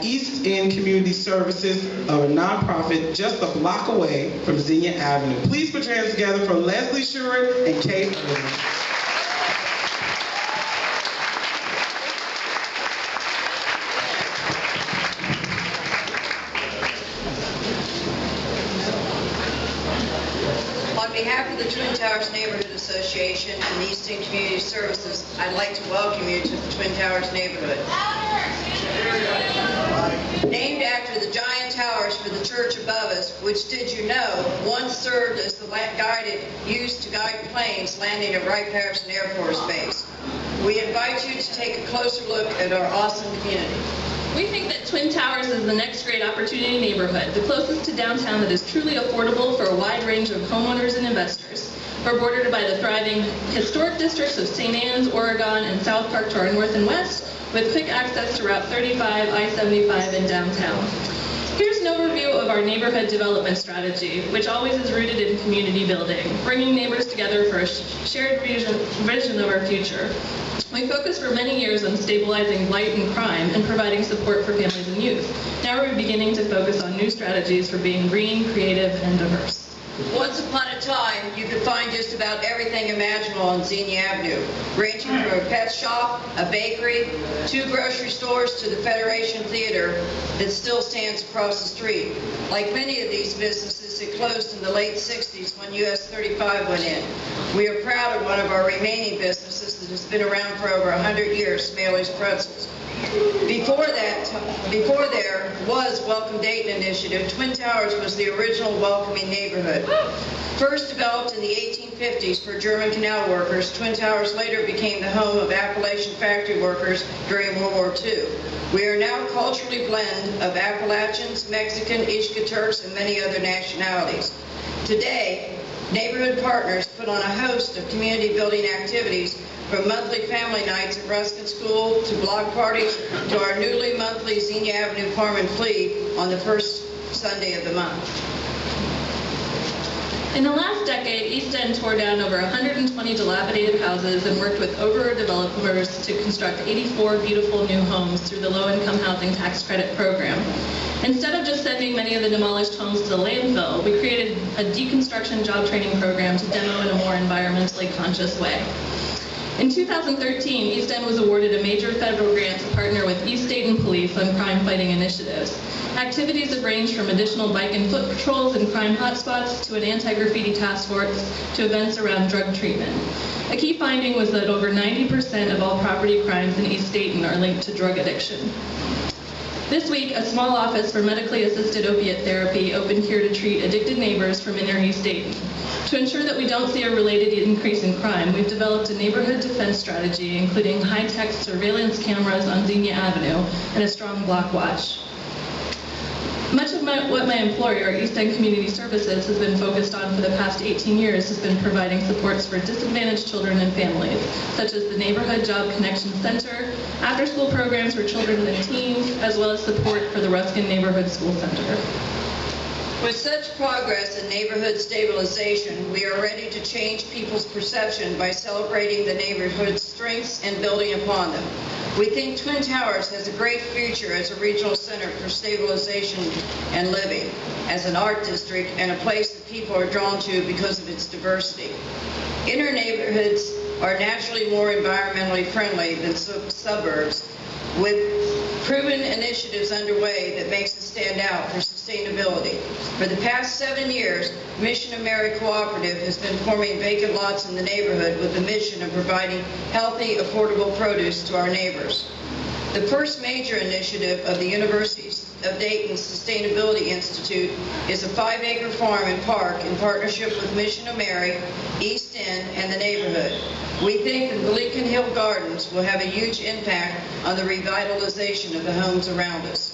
East End Community Services, a nonprofit just a block away from Xenia Avenue. Please put your hands together for Leslie Sheward and Kate Ervin. On behalf of the Twin Towers Neighborhood Association and East End Community Services, I'd like to welcome you to the Twin Towers neighborhood. Named after the giant towers for the church above us, which, did you know, once served as the used to guide planes landing at Wright-Patterson Air Force Base. We invite you to take a closer look at our awesome community. We think that Twin Towers is the next great opportunity neighborhood, the closest to downtown that is truly affordable for a wide range of homeowners and investors. We're bordered by the thriving historic districts of St. Anne's, Oregon, and South Park to our north and west, with quick access to Route 35, I-75, and downtown. Here's an overview of our neighborhood development strategy, which always is rooted in community building, bringing neighbors together for a shared vision of our future. We focused for many years on stabilizing blight and crime and providing support for families and youth. Now we're beginning to focus on new strategies for being green, creative, and diverse. Once upon a time, you could find just about everything imaginable on Xenia Avenue, ranging from a pet shop, a bakery, 2 grocery stores to the Federation Theater that still stands across the street. Like many of these businesses, it closed in the late 60s when US 35 went in. We are proud of one of our remaining businesses that has been around for over 100 years, Smaley's Pretzels. Before there was Welcome Dayton Initiative, Twin Towers was the original welcoming neighborhood. First developed in the 1850s for German canal workers, Twin Towers later became the home of Appalachian factory workers during World War II. We are now a culturally blend of Appalachians, Mexican, Ishka Turks, and many other nationalities. Today, neighborhood partners put on a host of community building activities, from monthly family nights at Ruskin School to block parties to our newly monthly Xenia Avenue Farm and Flea on the first Sunday of the month. In the last decade, East End tore down over 120 dilapidated houses and worked with over-developers to construct 84 beautiful new homes through the Low-Income Housing Tax Credit Program. Instead of just sending many of the demolished homes to the landfill, we created a deconstruction job training program to demo in a more environmentally conscious way. In 2013, East End was awarded a major federal grant to partner with East Dayton Police on crime-fighting initiatives. Activities have ranged from additional bike and foot patrols in crime hotspots to an anti-graffiti task force to events around drug treatment. A key finding was that over 90% of all property crimes in East Dayton are linked to drug addiction. This week, a small office for medically assisted opiate therapy opened here to treat addicted neighbors from inner East Dayton. To ensure that we don't see a related increase in crime, we've developed a neighborhood defense strategy, including high-tech surveillance cameras on Xenia Avenue and a strong block watch. Much of what my employer, East End Community Services, has been focused on for the past 18 years has been providing supports for disadvantaged children and families, such as the Neighborhood Job Connection Center, after-school programs for children and teens, as well as support for the Ruskin Neighborhood School Center. With such progress in neighborhood stabilization, we are ready to change people's perception by celebrating the neighborhood's strengths and building upon them. We think Twin Towers has a great future as a regional center for stabilization and living, as an art district and a place that people are drawn to because of its diversity. Inner neighborhoods are naturally more environmentally friendly than suburbs, with proven initiatives underway that makes us stand out for sustainability. For the past 7 years, Mission of Mary Cooperative has been forming vacant lots in the neighborhood with the mission of providing healthy, affordable produce to our neighbors. The first major initiative of the University of Dayton Sustainability Institute is a 5-acre farm and park in partnership with Mission of Mary, East End, and the neighborhood. We think that the Lincoln Hill Gardens will have a huge impact on the revitalization of the homes around us.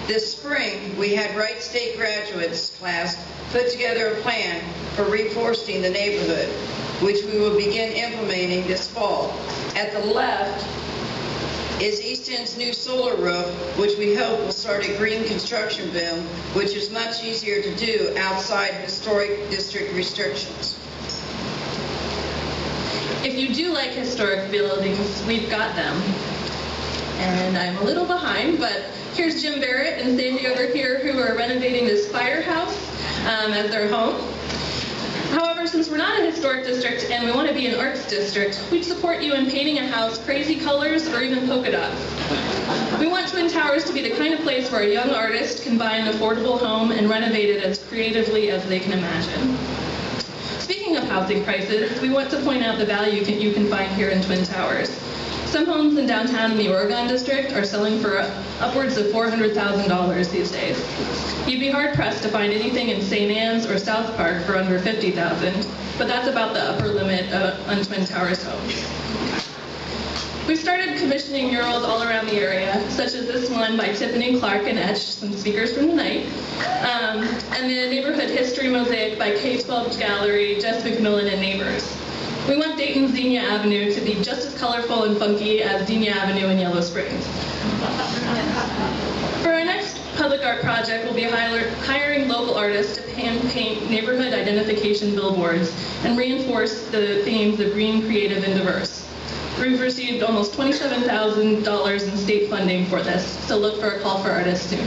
This spring, we had Wright State graduates class put together a plan for reforesting the neighborhood, which we will begin implementing this fall. At the left is East End's new solar roof, which we hope will start a green construction boom, which is much easier to do outside historic district restrictions. If you do like historic buildings, we've got them. And I'm a little behind, but Here's Jim Barrett and Sandy over here who are renovating this firehouse as their home. However, since we're not a historic district and we want to be an arts district, we'd support you in painting a house crazy colors or even polka dots. We want Twin Towers to be the kind of place where a young artist can buy an affordable home and renovate it as creatively as they can imagine. Speaking of housing prices, we want to point out the value you can find here in Twin Towers. Some homes in downtown in the Oregon district are selling for upwards of $400,000 these days. You'd be hard-pressed to find anything in St. Anne's or South Park for under $50,000, but that's about the upper limit on Twin Towers homes. We've started commissioning murals all around the area, such as this one by Tiffany Clark and Etch, some speakers from the night, and the neighborhood history mosaic by K-12 Gallery, Jess McMillan, and neighbors. We want Dayton's Xenia Avenue to be just as colorful and funky as Xenia Avenue in Yellow Springs. For our next public art project, we'll be hiring local artists to hand-paint neighborhood identification billboards and reinforce the themes of green, creative, and diverse. We've received almost $27,000 in state funding for this, so look for a call for artists soon.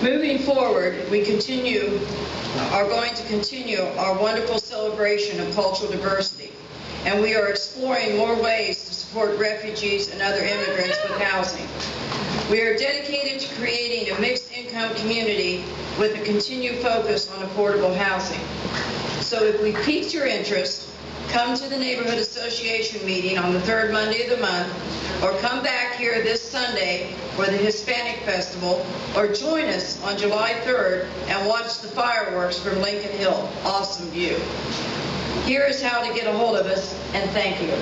Moving forward, we are going to continue our wonderful celebration of cultural diversity, and we are exploring more ways to support refugees and other immigrants with housing. We are dedicated to creating a mixed-income community with a continued focus on affordable housing. So if we piqued your interest, come to the Neighborhood Association meeting on the third Monday of the month, or come back here this Sunday for the Hispanic Festival, or join us on July 3rd and watch the fireworks from Lincoln Hill. Awesome view. Here is how to get a hold of us, and thank you.